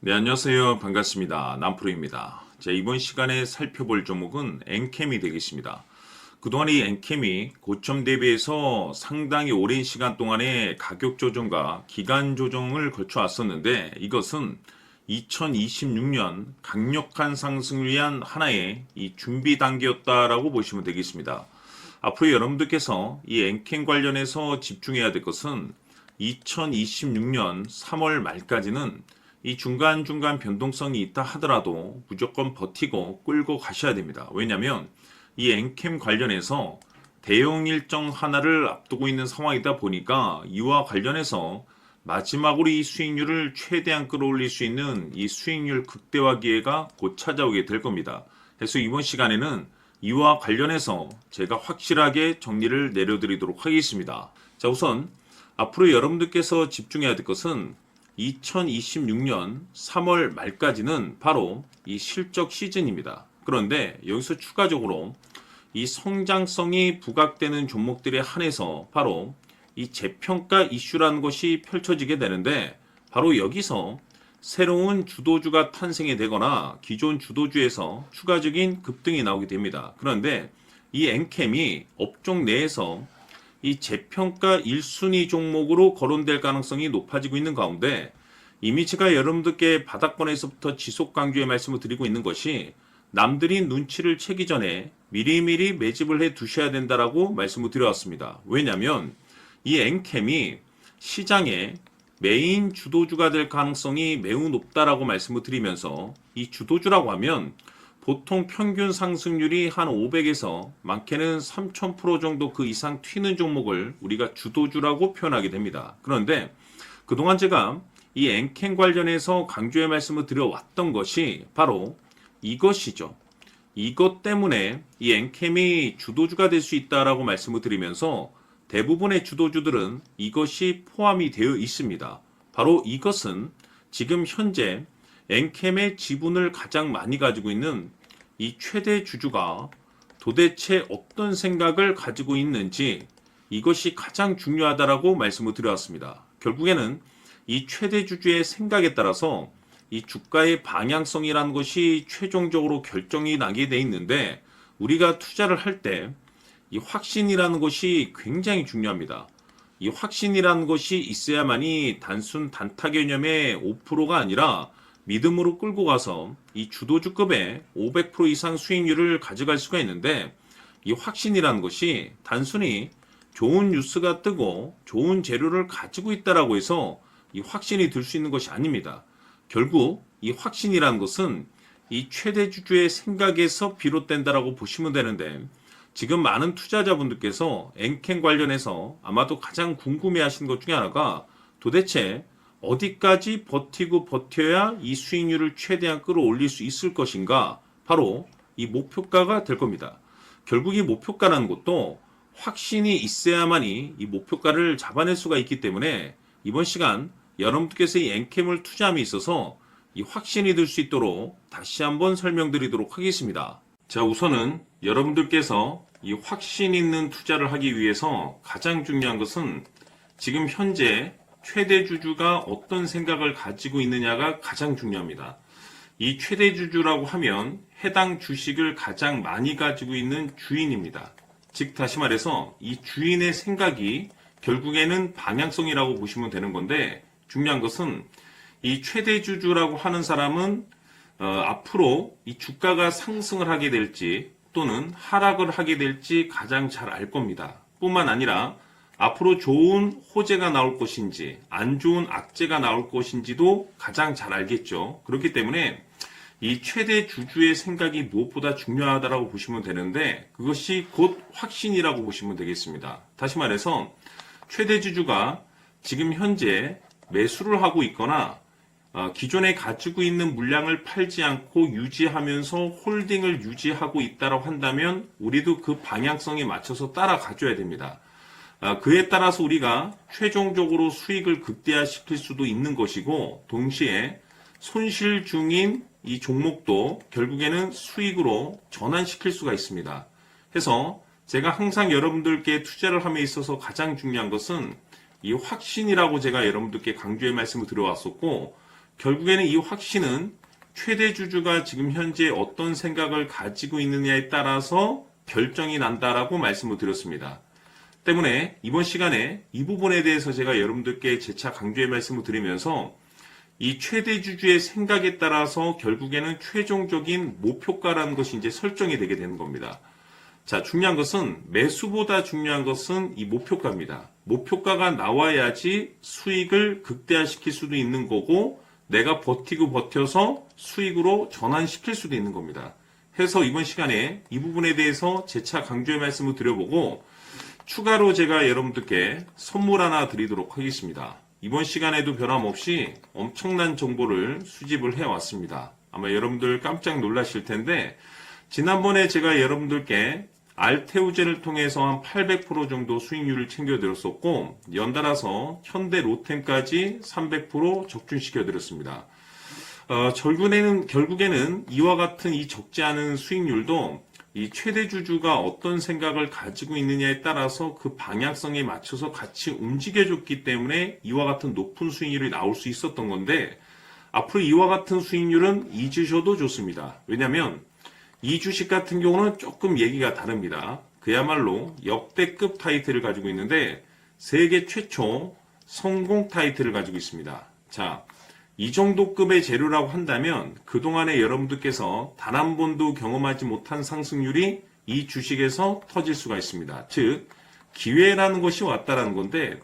네, 안녕하세요. 반갑습니다. 남프로입니다. 자, 이번 시간에 살펴볼 종목은 엔캠이 되겠습니다. 그동안 이 엔캠이 고점 대비해서 상당히 오랜 시간 동안에 가격 조정과 기간 조정을 거쳐 왔었는데 이것은 2026년 강력한 상승을 위한 하나의 이 준비 단계였다라고 보시면 되겠습니다. 앞으로 여러분들께서 이 엔캠 관련해서 집중해야 될 것은 2026년 3월 말까지는 이 중간중간 변동성이 있다 하더라도 무조건 버티고 끌고 가셔야 됩니다. 왜냐하면 이 엔캠 관련해서 대형 일정 하나를 앞두고 있는 상황이다 보니까 이와 관련해서 마지막으로 이 수익률을 최대한 끌어올릴 수 있는 이 수익률 극대화 기회가 곧 찾아오게 될 겁니다. 그래서 이번 시간에는 이와 관련해서 제가 확실하게 정리를 내려드리도록 하겠습니다. 자, 우선 앞으로 여러분들께서 집중해야 될 것은 2026년 3월 말까지는 바로 이 실적 시즌입니다. 그런데 여기서 추가적으로 이 성장성이 부각되는 종목들에 한해서 바로 이 재평가 이슈라는 것이 펼쳐지게 되는데 바로 여기서 새로운 주도주가 탄생이 되거나 기존 주도주에서 추가적인 급등이 나오게 됩니다. 그런데 이 엔캠이 업종 내에서 이 재평가 1순위 종목으로 거론될 가능성이 높아지고 있는 가운데 이미 제가 여러분들께 바닥권에서부터 지속 강조의 말씀을 드리고 있는 것이 남들이 눈치를 채기 전에 미리미리 매집을 해 두셔야 된다라고 말씀을 드려왔습니다. 왜냐하면 이 엔캠이 시장의 메인 주도주가 될 가능성이 매우 높다라고 말씀을 드리면서 이 주도주라고 하면 보통 평균 상승률이 한 500에서 많게는 3000% 정도 그 이상 튀는 종목을 우리가 주도주라고 표현하게 됩니다. 그런데 그동안 제가 이 엔캠 관련해서 강조의 말씀을 드려왔던 것이 바로 이것이죠. 이것 때문에 이 엔캠이 주도주가 될 수 있다라고 말씀을 드리면서 대부분의 주도주들은 이것이 포함이 되어 있습니다. 바로 이것은 지금 현재 엔캠의 지분을 가장 많이 가지고 있는 이 최대 주주가 도대체 어떤 생각을 가지고 있는지 이것이 가장 중요하다라고 말씀을 드려왔습니다. 결국에는 이 최대 주주의 생각에 따라서 이 주가의 방향성이라는 것이 최종적으로 결정이 나게 돼 있는데 우리가 투자를 할 때 이 확신이라는 것이 굉장히 중요합니다. 이 확신이라는 것이 있어야만이 단순 단타 개념의 5%가 아니라 믿음으로 끌고 가서 이 주도주급의 500% 이상 수익률을 가져갈 수가 있는데 이 확신이라는 것이 단순히 좋은 뉴스가 뜨고 좋은 재료를 가지고 있다라고 해서 이 확신이 들 수 있는 것이 아닙니다. 결국 이 확신이라는 것은 이 최대 주주의 생각에서 비롯된다라고 보시면 되는데 지금 많은 투자자분들께서 엔캠 관련해서 아마도 가장 궁금해하시는 것 중에 하나가 도대체 어디까지 버티고 버텨야 이 수익률을 최대한 끌어올릴 수 있을 것인가? 바로 이 목표가가 될 겁니다. 결국 이 목표가라는 것도 확신이 있어야만이 이 목표가를 잡아낼 수가 있기 때문에 이번 시간 여러분들께서 이 엔캠을 투자함에 있어서 이 확신이 들 수 있도록 다시 한번 설명드리도록 하겠습니다. 자, 우선은 여러분들께서 이 확신 있는 투자를 하기 위해서 가장 중요한 것은 지금 현재 최대 주주가 어떤 생각을 가지고 있느냐가 가장 중요합니다. 이 최대 주주라고 하면 해당 주식을 가장 많이 가지고 있는 주인입니다. 즉 다시 말해서 이 주인의 생각이 결국에는 방향성이라고 보시면 되는 건데 중요한 것은 이 최대 주주라고 하는 사람은 앞으로 이 주가가 상승을 하게 될지 또는 하락을 하게 될지 가장 잘 알 겁니다. 뿐만 아니라 앞으로 좋은 호재가 나올 것인지 안 좋은 악재가 나올 것인지도 가장 잘 알겠죠. 그렇기 때문에 이 최대 주주의 생각이 무엇보다 중요하다고 보시면 되는데 그것이 곧 확신이라고 보시면 되겠습니다. 다시 말해서 최대 주주가 지금 현재 매수를 하고 있거나 기존에 가지고 있는 물량을 팔지 않고 유지하면서 홀딩을 유지하고 있다고 한다면 우리도 그 방향성에 맞춰서 따라가줘야 됩니다. 그에 따라서 우리가 최종적으로 수익을 극대화시킬 수도 있는 것이고 동시에 손실 중인 이 종목도 결국에는 수익으로 전환시킬 수가 있습니다. 그래서 제가 항상 여러분들께 투자를 함에 있어서 가장 중요한 것은 이 확신이라고 제가 여러분들께 강조의 말씀을 드려왔었고 결국에는 이 확신은 최대 주주가 지금 현재 어떤 생각을 가지고 있느냐에 따라서 결정이 난다라고 말씀을 드렸습니다. 때문에 이번 시간에 이 부분에 대해서 제가 여러분들께 재차 강조의 말씀을 드리면서 이 최대 주주의 생각에 따라서 결국에는 최종적인 목표가라는 것이 이제 설정이 되게 되는 겁니다. 자, 중요한 것은 매수보다 중요한 것은 이 목표가입니다. 목표가가 나와야지 수익을 극대화시킬 수도 있는 거고 내가 버티고 버텨서 수익으로 전환시킬 수도 있는 겁니다. 해서 이번 시간에 이 부분에 대해서 재차 강조의 말씀을 드려보고 추가로 제가 여러분들께 선물 하나 드리도록 하겠습니다. 이번 시간에도 변함없이 엄청난 정보를 수집을 해왔습니다. 아마 여러분들 깜짝 놀라실 텐데 지난번에 제가 여러분들께 알테오젠을 통해서 한 800% 정도 수익률을 챙겨드렸었고 연달아서 현대 로템까지 300% 적중시켜드렸습니다. 결국에는 이와 같은 이 적지 않은 수익률도 이 최대 주주가 어떤 생각을 가지고 있느냐에 따라서 그 방향성에 맞춰서 같이 움직여줬기 때문에 이와 같은 높은 수익률이 나올 수 있었던 건데 앞으로 이와 같은 수익률은 잊으셔도 좋습니다. 왜냐하면 이 주식 같은 경우는 조금 얘기가 다릅니다. 그야말로 역대급 타이틀을 가지고 있는데 세계 최초 성공 타이틀을 가지고 있습니다. 자, 이 정도 급의 재료라고 한다면 그동안에 여러분들께서 단 한 번도 경험하지 못한 상승률이 이 주식에서 터질 수가 있습니다. 즉 기회라는 것이 왔다라는 건데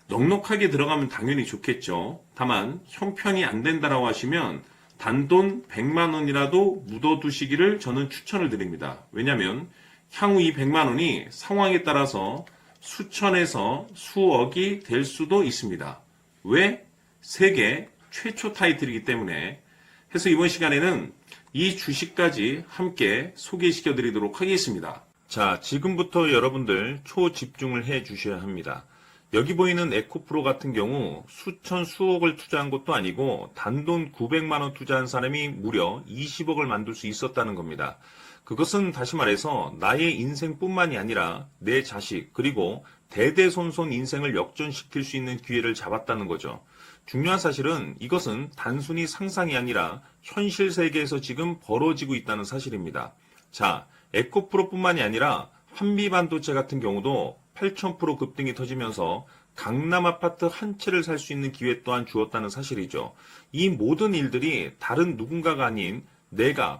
넉넉하게 들어가면 당연히 좋겠죠. 다만 형편이 안 된다라고 하시면 단돈 100만 원이라도 묻어두시기를 저는 추천을 드립니다. 왜냐하면 향후 이 100만 원이 상황에 따라서 수천에서 수억이 될 수도 있습니다. 왜? 세계 최초 타이틀이기 때문에. 해서 이번 시간에는 이 주식까지 함께 소개시켜 드리도록 하겠습니다. 자, 지금부터 여러분들 초집중을 해 주셔야 합니다. 여기 보이는 에코프로 같은 경우 수천 수억을 투자한 것도 아니고 단돈 900만 원 투자한 사람이 무려 20억을 만들 수 있었다는 겁니다. 그것은 다시 말해서 나의 인생뿐만이 아니라 내 자식 그리고 대대손손 인생을 역전시킬 수 있는 기회를 잡았다는 거죠. 중요한 사실은 이것은 단순히 상상이 아니라 현실 세계에서 지금 벌어지고 있다는 사실입니다. 자, 에코프로뿐만이 아니라 한미반도체 같은 경우도 8,000% 급등이 터지면서 강남 아파트 한 채를 살 수 있는 기회 또한 주었다는 사실이죠. 이 모든 일들이 다른 누군가가 아닌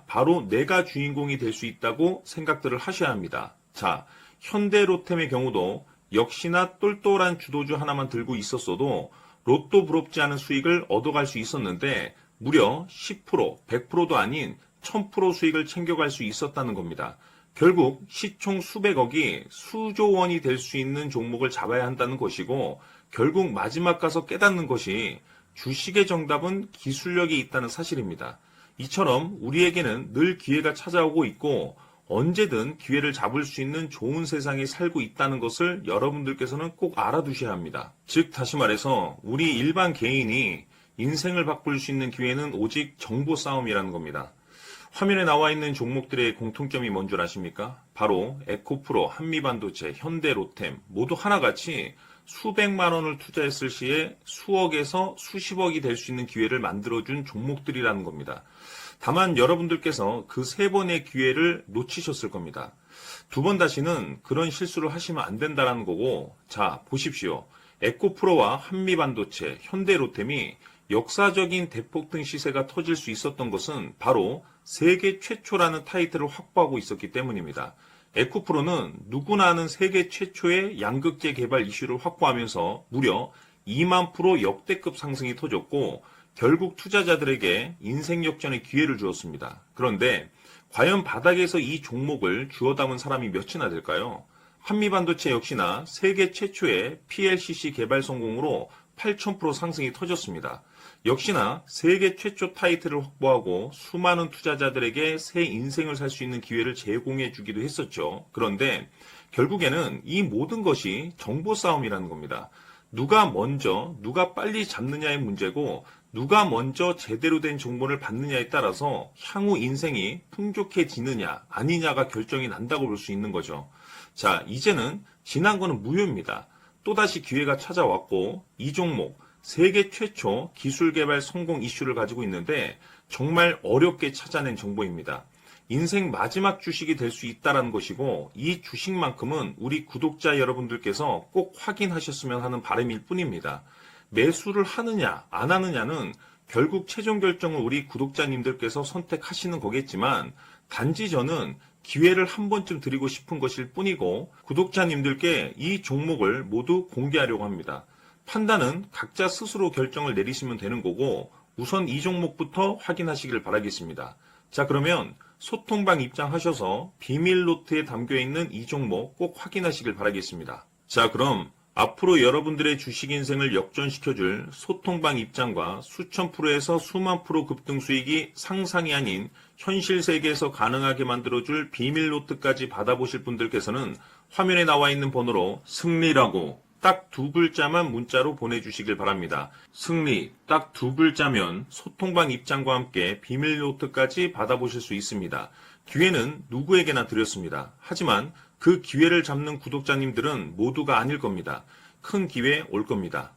바로 내가 주인공이 될 수 있다고 생각들을 하셔야 합니다. 자, 현대로템의 경우도 역시나 똘똘한 주도주 하나만 들고 있었어도 로또 부럽지 않은 수익을 얻어갈 수 있었는데 무려 10%, 100%도 아닌 1000% 수익을 챙겨갈 수 있었다는 겁니다. 결국 시총 수백억이 수조 원이 될 수 있는 종목을 잡아야 한다는 것이고 결국 마지막 가서 깨닫는 것이 주식의 정답은 기술력이 있다는 사실입니다. 이처럼 우리에게는 늘 기회가 찾아오고 있고 언제든 기회를 잡을 수 있는 좋은 세상에 살고 있다는 것을 여러분들께서는 꼭 알아두셔야 합니다. 즉 다시 말해서 우리 일반 개인이 인생을 바꿀 수 있는 기회는 오직 정보 싸움이라는 겁니다. 화면에 나와 있는 종목들의 공통점이 뭔 줄 아십니까? 바로 에코프로, 한미반도체, 현대로템 모두 하나같이 수백만 원을 투자했을 시에 수억에서 수십억이 될 수 있는 기회를 만들어준 종목들이라는 겁니다. 다만 여러분들께서 그 세 번의 기회를 놓치셨을 겁니다. 두 번 다시는 그런 실수를 하시면 안 된다는 거고, 자 보십시오. 에코프로와 한미반도체, 현대로템이 역사적인 대폭등 시세가 터질 수 있었던 것은 바로 세계 최초라는 타이틀을 확보하고 있었기 때문입니다. 에코프로는 누구나 아는 세계 최초의 양극재 개발 이슈를 확보하면서 무려 2만 프로 역대급 상승이 터졌고 결국 투자자들에게 인생 역전의 기회를 주었습니다. 그런데 과연 바닥에서 이 종목을 주워 담은 사람이 몇이나 될까요? 한미반도체 역시나 세계 최초의 PLCC 개발 성공으로 8,000% 상승이 터졌습니다. 역시나 세계 최초 타이틀을 확보하고 수많은 투자자들에게 새 인생을 살 수 있는 기회를 제공해 주기도 했었죠. 그런데 결국에는 이 모든 것이 정보 싸움이라는 겁니다. 누가 먼저, 누가 빨리 잡느냐의 문제고 누가 먼저 제대로 된 정보를 받느냐에 따라서 향후 인생이 풍족해지느냐 아니냐가 결정이 난다고 볼 수 있는 거죠. 자, 이제는 지난 거는 무효입니다. 또다시 기회가 찾아왔고 이 종목 세계 최초 기술 개발 성공 이슈를 가지고 있는데 정말 어렵게 찾아낸 정보입니다. 인생 마지막 주식이 될 수 있다는 것이고 이 주식만큼은 우리 구독자 여러분들께서 꼭 확인하셨으면 하는 바람일 뿐입니다. 매수를 하느냐 안 하느냐는 결국 최종 결정을 우리 구독자님들께서 선택하시는 거겠지만 단지 저는 기회를 한 번쯤 드리고 싶은 것일 뿐이고 구독자님들께 이 종목을 모두 공개하려고 합니다. 판단은 각자 스스로 결정을 내리시면 되는 거고 우선 이 종목부터 확인하시길 바라겠습니다. 자, 그러면 소통방 입장하셔서 비밀 노트에 담겨있는 이 종목 꼭 확인하시길 바라겠습니다. 자, 그럼 앞으로 여러분들의 주식 인생을 역전시켜줄 소통방 입장과 수천 프로에서 수만 프로 급등 수익이 상상이 아닌 현실 세계에서 가능하게 만들어줄 비밀 노트까지 받아보실 분들께서는 화면에 나와 있는 번호로 승리라고 딱 두 글자만 문자로 보내주시길 바랍니다. 승리 딱 두 글자면 소통방 입장과 함께 비밀 노트까지 받아보실 수 있습니다. 기회는 누구에게나 드렸습니다. 하지만 그 기회를 잡는 구독자님들은 모두가 아닐 겁니다. 큰 기회 올 겁니다.